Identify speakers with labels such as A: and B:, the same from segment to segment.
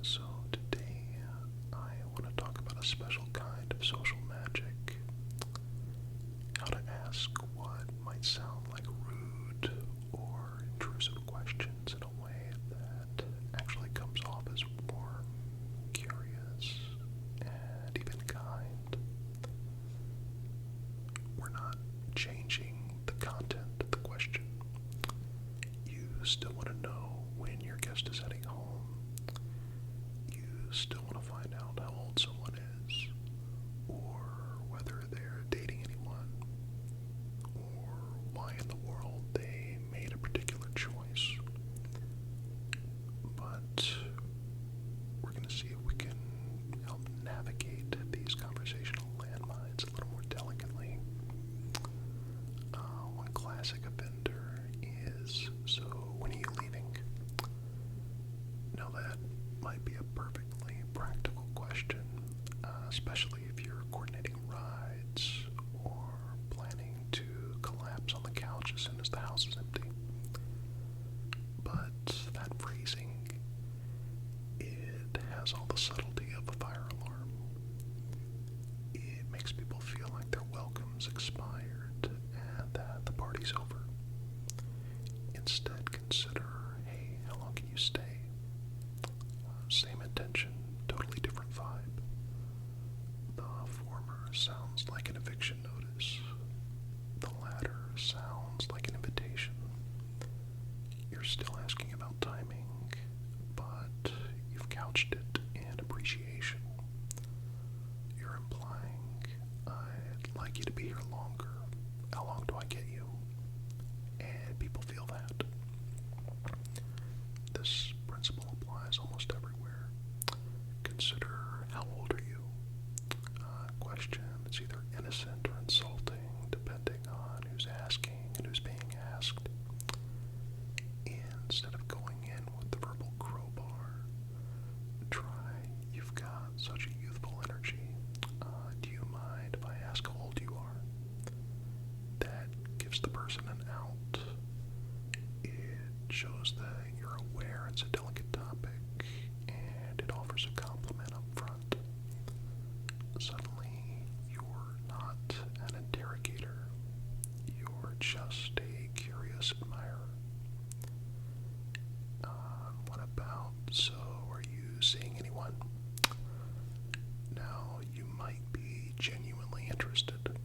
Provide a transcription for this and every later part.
A: So today I want to talk about a special kind of social magic. How to ask what might sound like rude or intrusive questions in a way that actually comes off as warm, curious, and even kind. We're not changing the content of the question. You still want to know when your guest is heading home. You still want to find out how old someone is, or whether they're dating anyone, or why in the world they made a particular choice. But we're going to see if we can help navigate these conversational landmines a little more delicately. One classic offender is, so when are you leaving? Now that might be a perfectly practical question, especially if you're coordinating rides or planning to collapse on the couch as soon as the house is empty. But that phrasing, it has all the subtlety of a fire alarm. It makes people feel like their welcome's expired and that the party's over. Instead, consider, hey, how long can you stay? Same intention, totally different vibe. The former sounds like an eviction notice. The latter sounds like an invitation. You're still asking about timing, but you've couched it in appreciation. You're implying, I'd like you to be here longer. How long do I get you? And people feel that. This principle applies almost everywhere. Consider, how old are you? Question that's either innocent or insulting, depending on who's asking and who's being asked. Instead of going in with the verbal crowbar, try, you've got such a youthful energy. Do you mind if I ask how old you are? That gives the person an out. It shows that you're aware it's a delicate topic, and it offers a compliment up front. Suddenly, you're not an interrogator. You're just a curious admirer. What about, so are you seeing anyone? Now, you might be genuinely interested.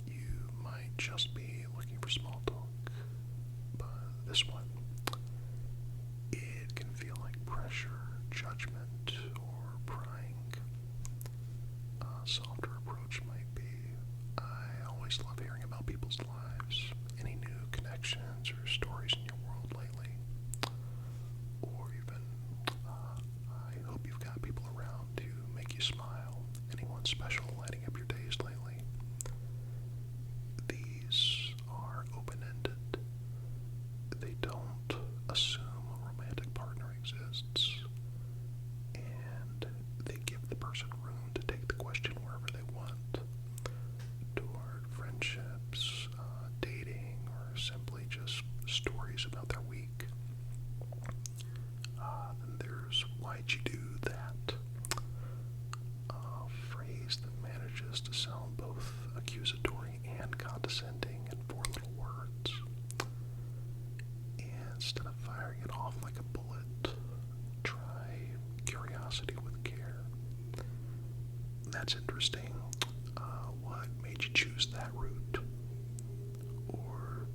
A: You might just be looking for small talk. But this one, it can feel like pressure, judgment, or prying. A softer approach might be, I always love hearing about people's lives, any new connections or stories in your world lately. Or even, I hope you've got people around to make you smile. Anyone special lighting up your days lately? These are open-ended. They don't assume a romantic partner exists. And they give the person room to take the question wherever they want. Toward friendships, dating, or simply just stories about their week. Then there's, why'd you do that? A phrase that manages to sound both accusatory and condescending in 4 little words. Instead of firing it off like a bullet, try curiosity with care. That's interesting. What made you choose that route? Or,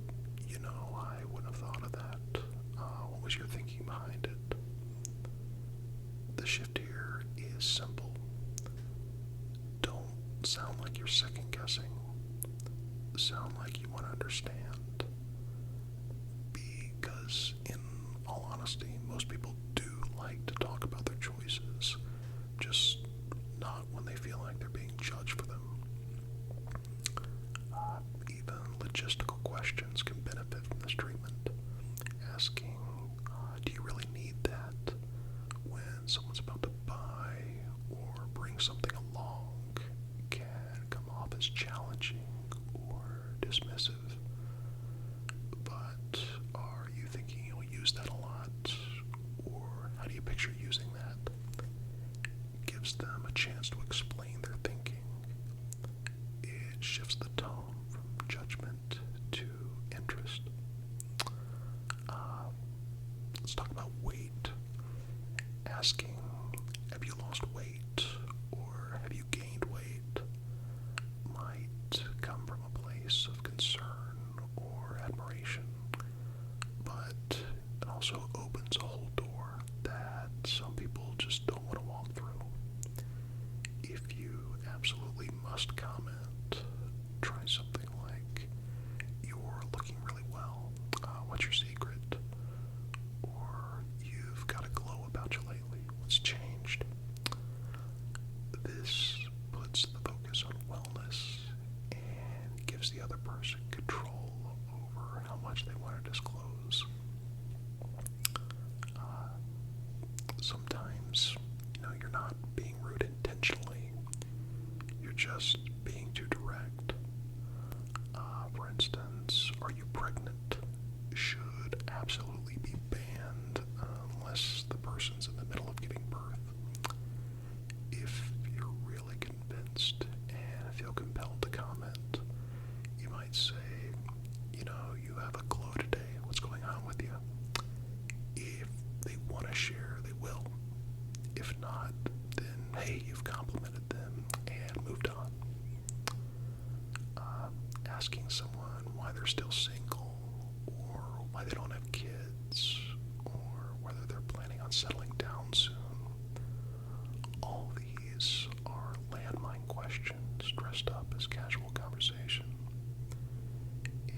A: I wouldn't have thought of that. What was your thinking behind it? The shift here is simple. Don't sound like you're second guessing. Sound like you want to understand. Because, in all honesty, most people do like to talk about their choices, just not when they feel like they're being judged for them. Even logistical questions can benefit from this treatment. Asking, do you really need that? When someone's about to buy or bring something along can come off as challenging or dismissive. But are you thinking you'll use that a lot? Or how do you picture using that? let's talk about weight. Asking, have you lost weight or have you gained weight, might come from a place of concern or admiration, but it also opens a whole door that some people just don't want to walk through. If you absolutely must comment, try something like, "You're looking really well. What's your secret?" Or, "You've got a glow about you lately. What's changed?" This puts the focus on wellness and gives the other person control over how much they want to disclose. Sometimes, you're not being rude intentionally. You're just being too direct. For instance, are you pregnant? Should absolutely be banned unless the person's in the middle of giving birth. If you're really convinced and feel compelled to comment, you might say, "You have a glow today. What's going on with you?" If they want to share, they will. If not, then hey, you've complimented them and moved on. Asking someone why they're still single, or why they don't have kids, or whether they're planning on settling down soon. All these are landmine questions dressed up as casual conversation.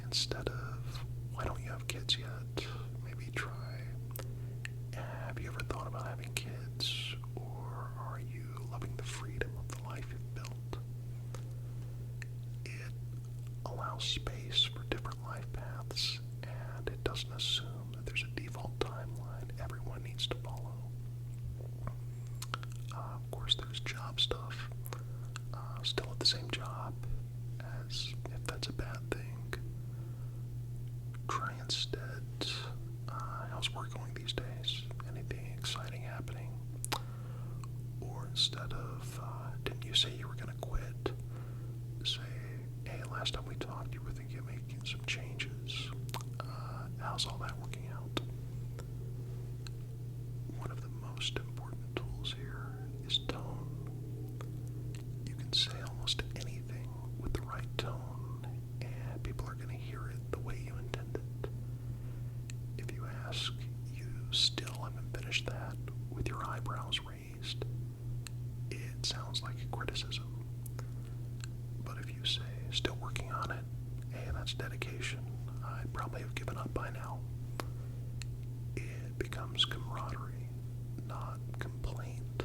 A: Instead of, "Why don't you have kids yet?" maybe try, "Have you ever thought about having kids? Or are you loving the freedom of the life you've built?" It allows space for different life paths, and it doesn't assume that there's a default timeline everyone needs to follow. Of course, there's job stuff. Still at the same job, as if that's a bad thing. Try instead, "How's work going these days? Anything exciting happening?" Or instead of, "Didn't you say you were going to quit?" say, "Hey, last time we talked, you were thinking of making some changes. How's all that working out?" One of the most important tools here is tone. You can say almost anything with the right tone, and people are going to hear it the way you intend it. If you ask, "You still haven't finished that," with your eyebrows raised, it sounds like a criticism. But if you say, "Still working on it," hey, that's dedication. I'd probably have given up by now. It becomes camaraderie, not complaint.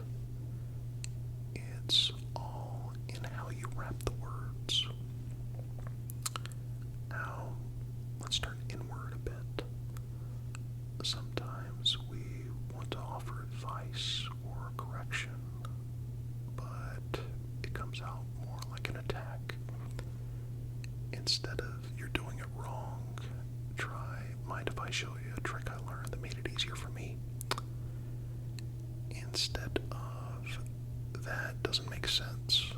A: It's all in how you wrap the words. Now, let's turn inward a bit. Sometimes we want to offer advice or correction, but it comes out more like an attack. Instead of, "You're doing it wrong," try, "Mind if I show you a trick I learned that made it easier for me?" Instead of, "That doesn't make sense,"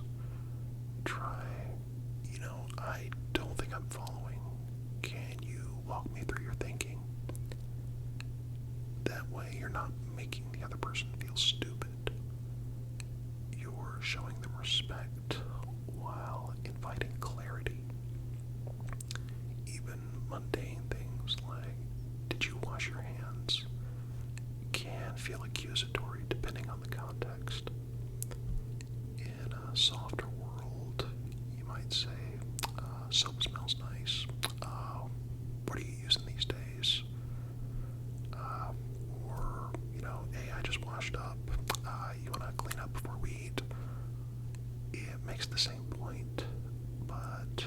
A: try, "I don't think I'm following. Can you walk me through your thinking?" That way you're not making the other person feel stupid. You're showing them respect while inviting clarity. Even mundane things like, "Did you wash your hands?" can feel accusatory depending on the context. In a softer world, you might say, "Soap smells nice. What are you using these days?" Or, "Hey, I just washed up. You want to clean up before we eat?" It makes the same point, but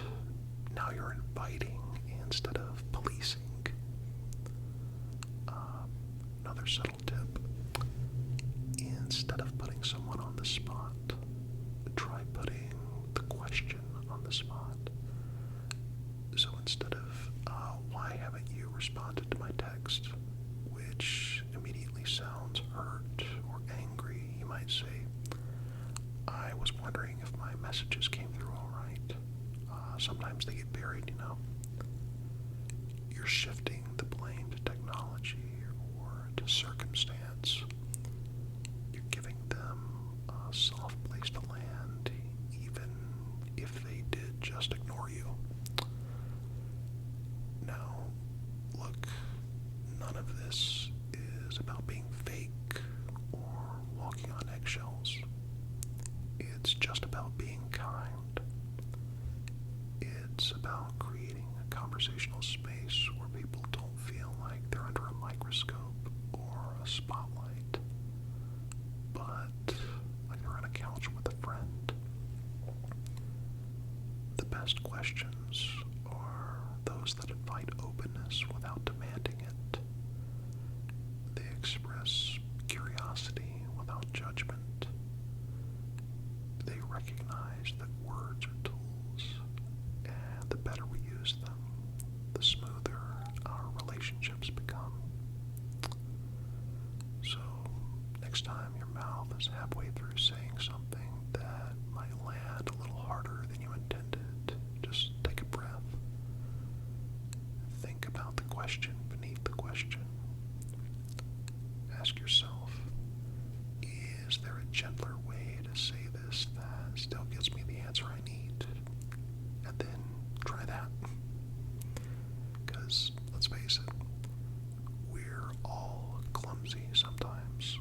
A: now you're inviting instead of policing. Another subtle tip: instead of putting someone on the spot, try putting the question on the spot. So instead of, "Why haven't you responded to my text?" which immediately sounds hurt or angry, you might say, "I was wondering if my messages came through all right. Sometimes they get buried. You're shifting the blame to technology or to circumstance. You're giving them a soft place to land, even if they did just ignore you. Now, look, none of this is about being fake or walking on eggshells. It's just about being kind. It's about creating a conversational space where people don't feel like they're under a microscope or a spotlight, but like they're on a couch with a friend. The best questions are those that invite openness without demanding it. They express curiosity without judgment. They recognize that words are tools, and the better we use them, the smoother our relationships become. So, next time your mouth is halfway through saying something that might land a little harder than you intended, just take a breath. Think about the question beneath the question. Ask yourself, is there a gentler way to say this that still gives me the answer I need? And then try that. Because, let's face it, we're all clumsy sometimes.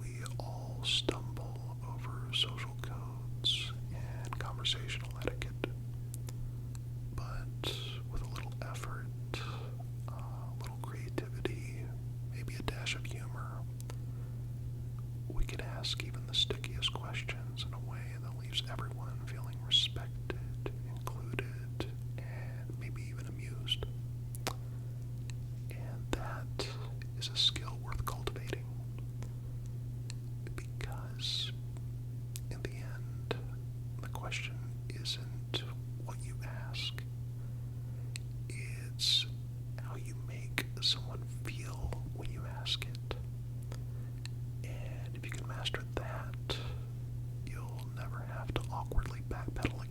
A: We all stumble over social codes and conversational etiquette. But with a little effort, a little creativity, maybe a dash of humor, we can ask even the stickiest questions in a way that leaves everyone feeling respected, included, and maybe even amused. And that is a skill worth cultivating, because in the end, the question isn't what you ask, it's how you make someone feel when you ask it. And if you can master that, you'll never have to awkwardly backpedal